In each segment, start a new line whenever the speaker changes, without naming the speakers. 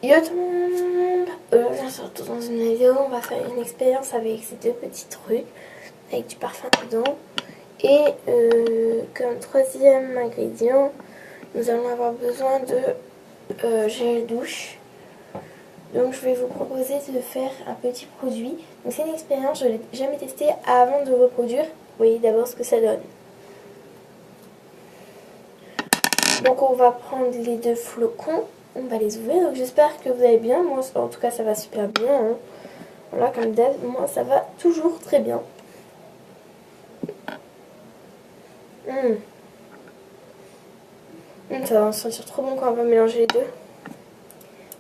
Yo tout le monde, aujourd'hui on se retrouve dans une vidéo, on va faire une expérience avec ces deux petits trucs, avec du parfum dedans. Et comme troisième ingrédient, nous allons avoir besoin de gel douche. Donc je vais vous proposer de faire un petit produit. Donc c'est une expérience, je ne l'ai jamais testé avant de reproduire. Vous voyez d'abord ce que ça donne. Donc on va prendre les deux flocons, on va les ouvrir. Donc j'espère que vous allez bien, moi en tout cas ça va super bien. Hein. Voilà, comme d'hab, moi ça va toujours très bien. Ça va se sentir trop bon quand on va mélanger les deux.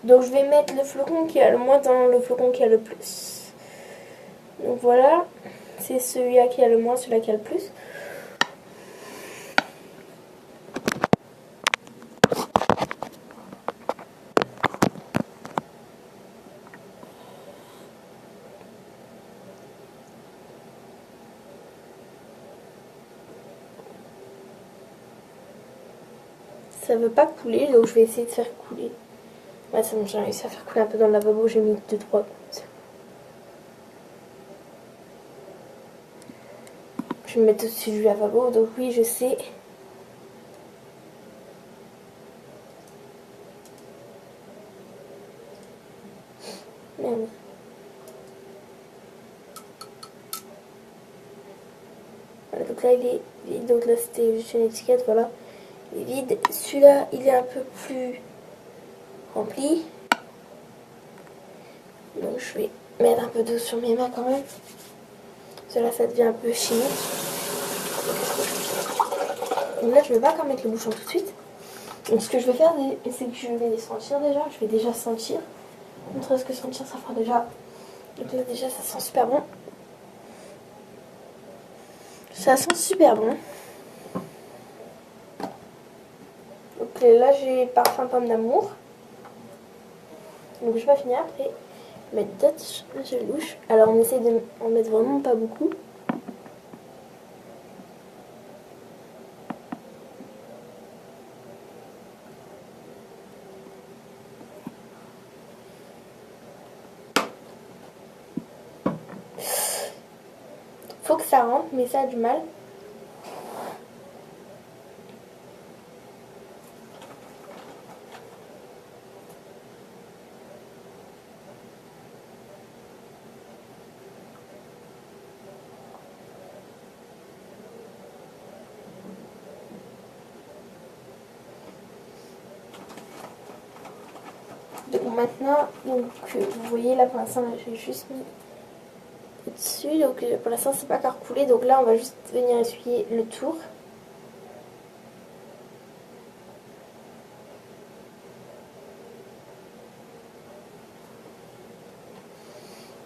Donc je vais mettre le flocon qui a le moins dans le flocon qui a le plus. Donc voilà, c'est celui-là qui a le moins, celui-là qui a le plus. Ça veut pas couler, donc je vais essayer de faire couler. Ouais, c'est bon, j'ai réussi à faire couler un peu dans le lavabo, j'ai mis 2-3 gouttes. Je vais me mettre au-dessus du lavabo, donc oui, je sais. Merde. Voilà, donc là il est vide, donc là c'était juste une étiquette, voilà. Il est vide. Celui-là, il est un peu plus rempli. Donc je vais mettre un peu d'eau sur mes mains quand même. Cela ça devient un peu chimique. Donc là je vais pas encore mettre le bouchon tout de suite. Donc ce que je vais faire c'est que je vais les sentir déjà. Je vais déjà sentir. Ne serait-ce que sentir ça fera déjà. Donc là déjà ça sent super bon. Ça sent super bon. Donc là j'ai parfum pomme d'amour. Donc je vais finir après mettre d'autres gel douche. Alors on essaie de en mettre vraiment pas beaucoup. Faut que ça rentre, mais ça a du mal. Donc maintenant, vous voyez là pour l'instant j'ai juste mis au-dessus, donc pour l'instant c'est pas encore coulé, donc là on va juste venir essuyer le tour.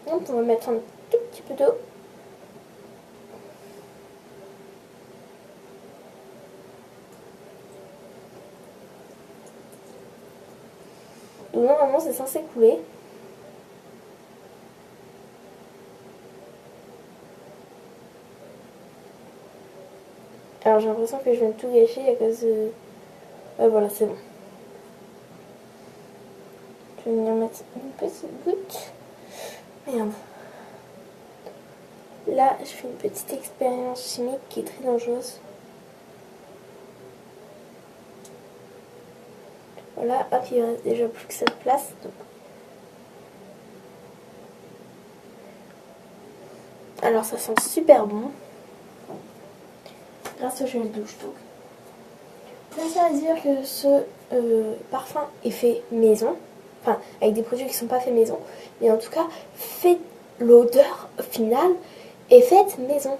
Donc on va mettre un tout petit peu d'eau. Donc normalement c'est censé couler. Alors j'ai l'impression que je viens de tout gâcher à cause de... voilà, c'est bon. Je vais venir mettre une petite goutte. Merde. Là, je fais une petite expérience chimique qui est très dangereuse. Voilà, hop, il reste déjà plus que cette place. Donc. Alors ça sent super bon. Grâce au gel douche donc. Là, ça veut dire que ce parfum est fait maison. Enfin, avec des produits qui ne sont pas faits maison. Mais en tout cas, fait l'odeur finale est faite maison.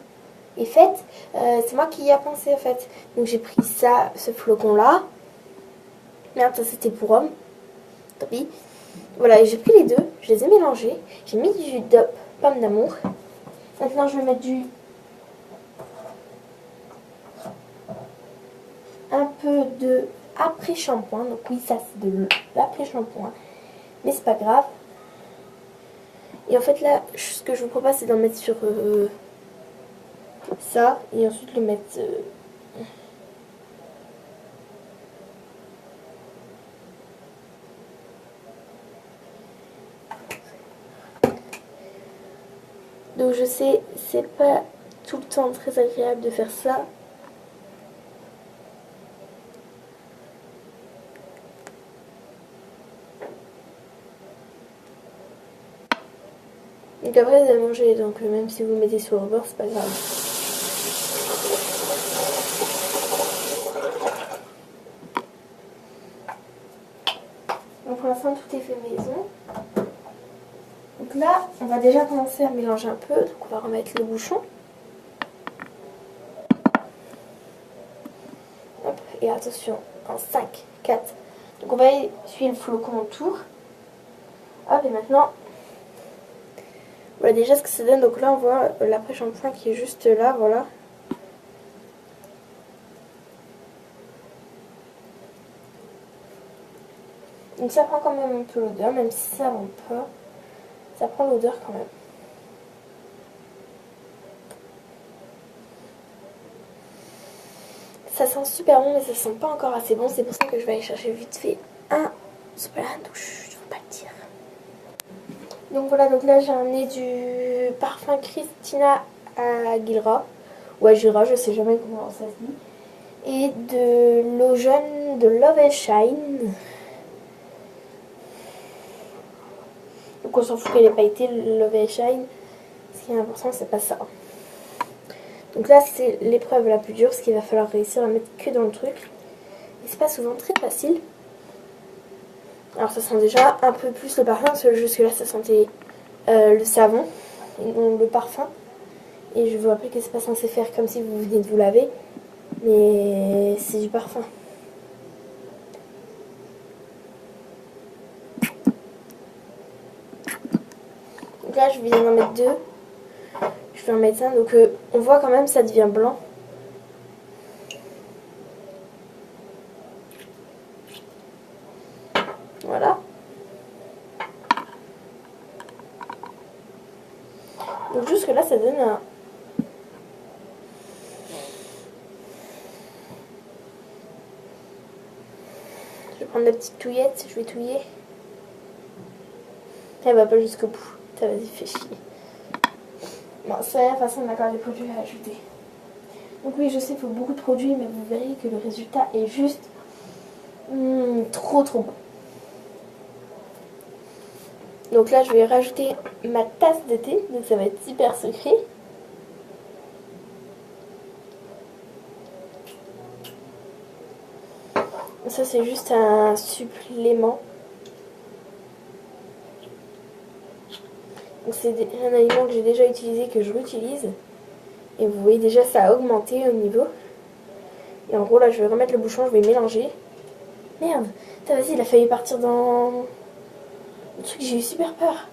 Est faite, c'est moi qui y a pensé en fait. Donc j'ai pris ça, ce flocon là. Merde, ça c'était pour homme. Tant pis. Voilà, j'ai pris les deux, je les ai mélangés. J'ai mis du DOP, pomme d'amour. Maintenant je vais mettre un peu de après-shampoing. Donc oui, ça c'est de l'après-shampoing. Mais c'est pas grave. Et en fait là, ce que je vous propose c'est d'en mettre sur ça. Et ensuite le mettre... Donc je sais, c'est pas tout le temps très agréable de faire ça. Donc après vous allez manger, donc même si vous le mettez sur le bord, c'est pas grave. Donc pour l'instant tout est fait maison. Donc là, on va déjà commencer à mélanger un peu. Donc on va remettre le bouchon. Hop, et attention, en 5, 4. Donc on va essuyer le flocon autour. Hop, et maintenant, voilà déjà ce que ça donne. Donc là, on voit l'après-shampoing qui est juste là, voilà. Donc ça prend quand même un peu l'odeur, même si ça rend pas. Ça prend l'odeur quand même. Ça sent super bon, mais ça sent pas encore assez bon. C'est pour ça que je vais aller chercher vite fait un spray à douche. Je ne veux pas le dire. Donc voilà, donc là j'ai amené du parfum Christina Aguilera. Ou Aguilera, je sais jamais comment ça se dit. Et de l'eau jaune de Love and Shine. Donc on s'en fout qu'elle ait pas été Love and Shine. Ce qui est important, c'est pas ça. Donc là, c'est l'épreuve la plus dure, parce qu'il va falloir réussir à mettre que dans le truc. Et c'est pas souvent très facile. Alors ça sent déjà un peu plus le parfum, parce que jusque là, ça sentait le savon, et non le parfum. Et je vous rappelle que c'est pas censé faire comme si vous veniez de vous laver, mais c'est du parfum. Donc là, je viens d'en mettre deux. Je vais en mettre un, donc on voit quand même ça devient blanc. Voilà. Donc jusque là ça donne un... Je vais prendre la petite touillette, je vais touiller. Elle va pas jusqu'au bout. Ça vas-y, fais chier. Bon, c'est la façon d'accord des produits à ajouter. Donc oui, je sais, il faut beaucoup de produits, mais vous verrez que le résultat est juste trop bon. Donc là, je vais rajouter ma tasse de thé, donc ça va être hyper secret. Ça, c'est juste un supplément. Donc c'est un aliment que j'ai déjà utilisé, que je réutilise. Et vous voyez déjà, ça a augmenté au niveau. Et en gros, là, je vais remettre le bouchon, je vais mélanger. Merde, ça vas-y, il a failli partir dans le truc, j'ai eu super peur.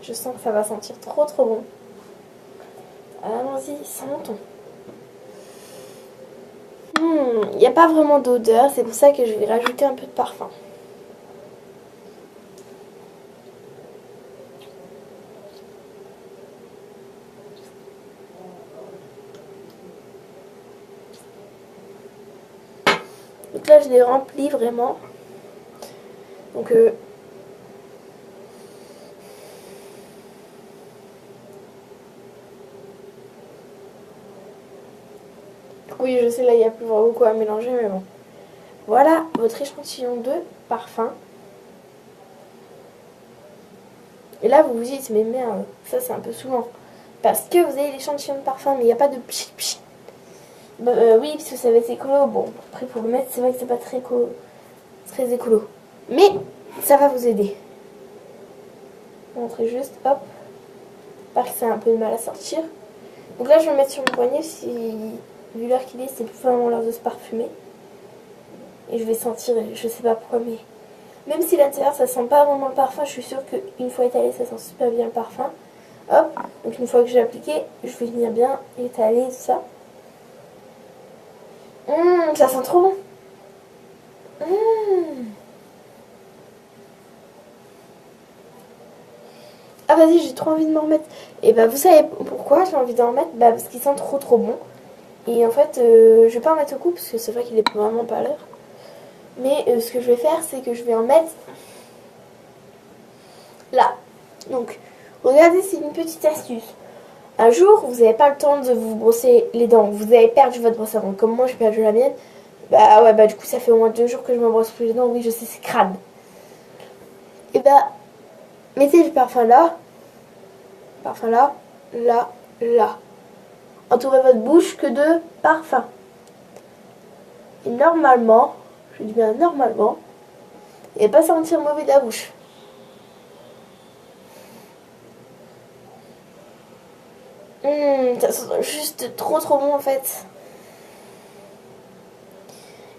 Je sens que ça va sentir trop bon. Allons-y, sentons. Il n'y a pas vraiment d'odeur, c'est pour ça que je vais rajouter un peu de parfum. Donc là, je les remplis vraiment. Donc oui, je sais, là, il n'y a plus vraiment quoi à mélanger, mais bon. Voilà votre échantillon de parfum. Et là, vous vous dites, mais merde, ça c'est un peu souvent. Parce que vous avez l'échantillon de parfum, mais il n'y a pas de pchit pchit. Oui, parce que ça va être écolo. Bon, après pour le mettre, c'est vrai que c'est pas très écolo. Mais ça va vous aider. Montrez juste, hop. Parce que c'est un peu de mal à sortir. Donc là, je vais le mettre sur mon poignet, si vu l'heure qu'il est, c'est plus vraiment l'heure de se parfumer. Et je vais sentir, je sais pas pourquoi, mais même si l'intérieur ça sent pas vraiment le parfum, je suis sûre qu'une fois étalé, ça sent super bien le parfum. Hop, donc une fois que j'ai appliqué, je vais venir bien étaler tout ça. Ça sent trop bon. Ah vas-y, j'ai trop envie de m'en remettre. Et bah vous savez pourquoi j'ai envie d'en remettre? Bah parce qu'il sent trop bon. Et en fait, je vais pas en mettre au coup parce que c'est vrai qu'il est vraiment pas à l'heure. Mais ce que je vais faire, c'est que je vais en mettre là. Donc, regardez, c'est une petite astuce. Un jour, vous n'avez pas le temps de vous brosser les dents, vous avez perdu votre brosse à dents, comme moi j'ai perdu la mienne. Bah ouais, bah du coup ça fait au moins 2 jours que je me brosse plus les dents, oui je sais c'est crade. Et bah, mettez le parfum là, là, là. Entourez votre bouche que de parfum. Et normalement, je dis bien normalement, il ne va pas sentir mauvais de la bouche. Ça sent juste trop bon en fait.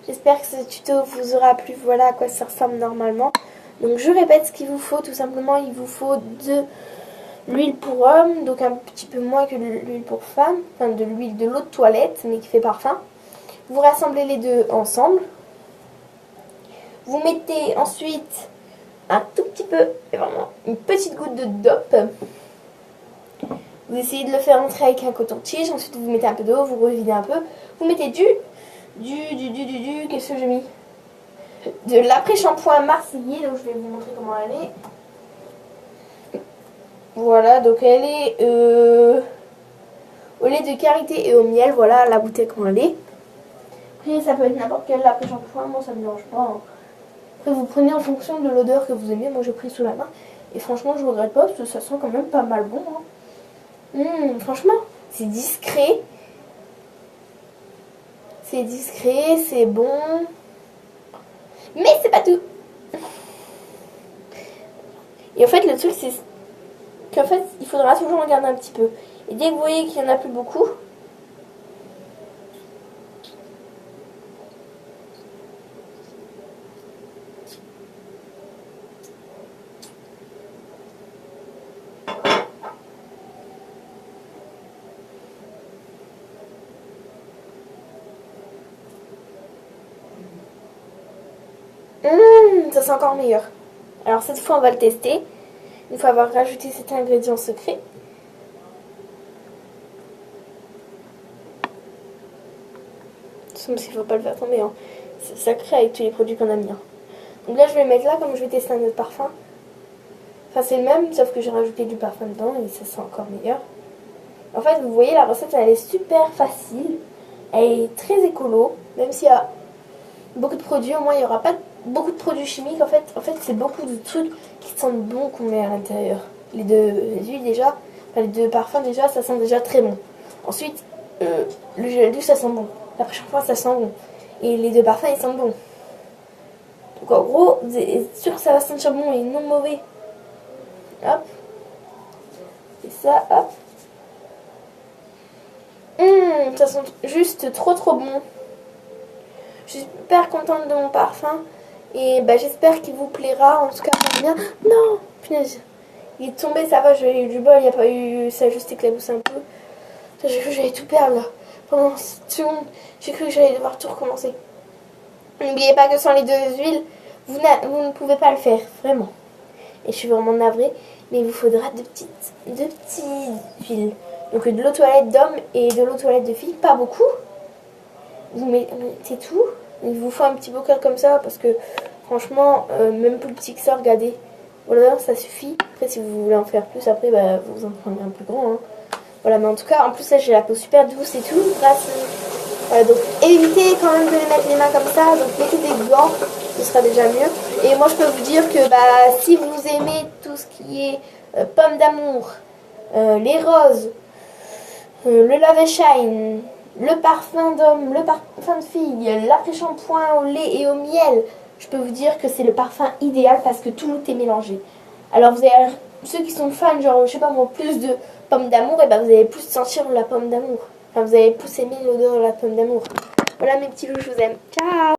J'espère que ce tuto vous aura plu. Voilà à quoi ça ressemble normalement. Donc je répète ce qu'il vous faut. Tout simplement, il vous faut de l'huile pour homme, donc un petit peu moins que de l'huile pour femme. Enfin de l'huile de l'eau de toilette, mais qui fait parfum. Vous rassemblez les deux ensemble. Vous mettez ensuite un tout petit peu, vraiment une petite goutte de dope. Vous essayez de le faire entrer avec un coton-tige. Ensuite vous mettez un peu d'eau, vous revidez un peu. Vous mettez qu'est-ce que j'ai mis? De l'après-shampoing marseillais, donc je vais vous montrer comment elle est. Voilà, donc elle est au lait de karité et au miel, voilà la bouteille comment elle est. Après ça peut être n'importe quel après-shampoing, moi ça me dérange pas. Hein. Après vous prenez en fonction de l'odeur que vous aimez, moi j'ai pris sous la main. Et franchement je regrette pas parce que ça sent quand même pas mal bon. Hein. Franchement, c'est discret. C'est discret, c'est bon. Mais c'est pas tout. Et en fait, le truc, c'est qu'en fait, il faudra toujours regarder un petit peu. Et dès que vous voyez qu'il n'y en a plus beaucoup, ça sent encore meilleur. Alors cette fois, on va le tester. Une fois avoir rajouté cet ingrédient secret. Parce qu'il ne faut pas le faire tomber. Hein. C'est sacré avec tous les produits qu'on a mis. Hein. Donc là, je vais mettre là comme je vais tester un autre parfum. Enfin, c'est le même, sauf que j'ai rajouté du parfum dedans et ça sent encore meilleur. En fait, vous voyez, la recette, elle est super facile. Elle est très écolo. Même s'il y a beaucoup de produits, au moins, il n'y aura pas beaucoup de produits chimiques. En fait c'est beaucoup de trucs qui sentent bon qu'on met à l'intérieur. Les huiles déjà, enfin les deux parfums déjà, ça sent déjà très bon. Ensuite, le gel douche, ça sent bon. L'après-shampoing, ça sent bon. Et les deux parfums, ils sentent bon. Donc en gros, vous êtes sûr que ça va sentir bon et non mauvais. Hop. Et ça, hop. Ça sent juste trop bon. Je suis super contente de mon parfum. Et bah, j'espère qu'il vous plaira. En tout cas, bien. Non, punaise. Il est tombé, ça va, j'ai eu du bol. Il n'y a pas eu. Ça a juste éclaboussé un peu. J'ai cru que j'allais tout perdre là. Pendant 7 secondes, j'ai cru que j'allais devoir tout recommencer. N'oubliez pas que sans les deux huiles, vous ne pouvez pas le faire, vraiment. Et je suis vraiment navrée. Mais il vous faudra deux petites huiles. Donc de l'eau toilette d'homme et de l'eau toilette de fille, pas beaucoup. Vous mettez tout. Il vous faut un petit bocal comme ça parce que franchement, même plus petit que ça, regardez. Voilà, ça suffit. Après, si vous voulez en faire plus, après, bah, vous en prenez un plus grand. Hein. Voilà, mais en tout cas, en plus, là, j'ai la peau super douce et tout. Voilà, donc évitez quand même de les mettre les mains comme ça. Donc mettez des gants, ce sera déjà mieux. Et moi, je peux vous dire que bah, si vous aimez tout ce qui est pommes d'amour, les roses, le Love and Shine, le parfum d'homme, le parfum de fille, l'après-shampoing au lait et au miel, je peux vous dire que c'est le parfum idéal parce que tout est mélangé. Alors vous avez ceux qui sont fans, genre je sais pas moi, plus de pommes d'amour, et ben vous allez plus sentir la pomme d'amour. Enfin vous allez plus aimer l'odeur de la pomme d'amour. Voilà mes petits loups, je vous aime. Ciao!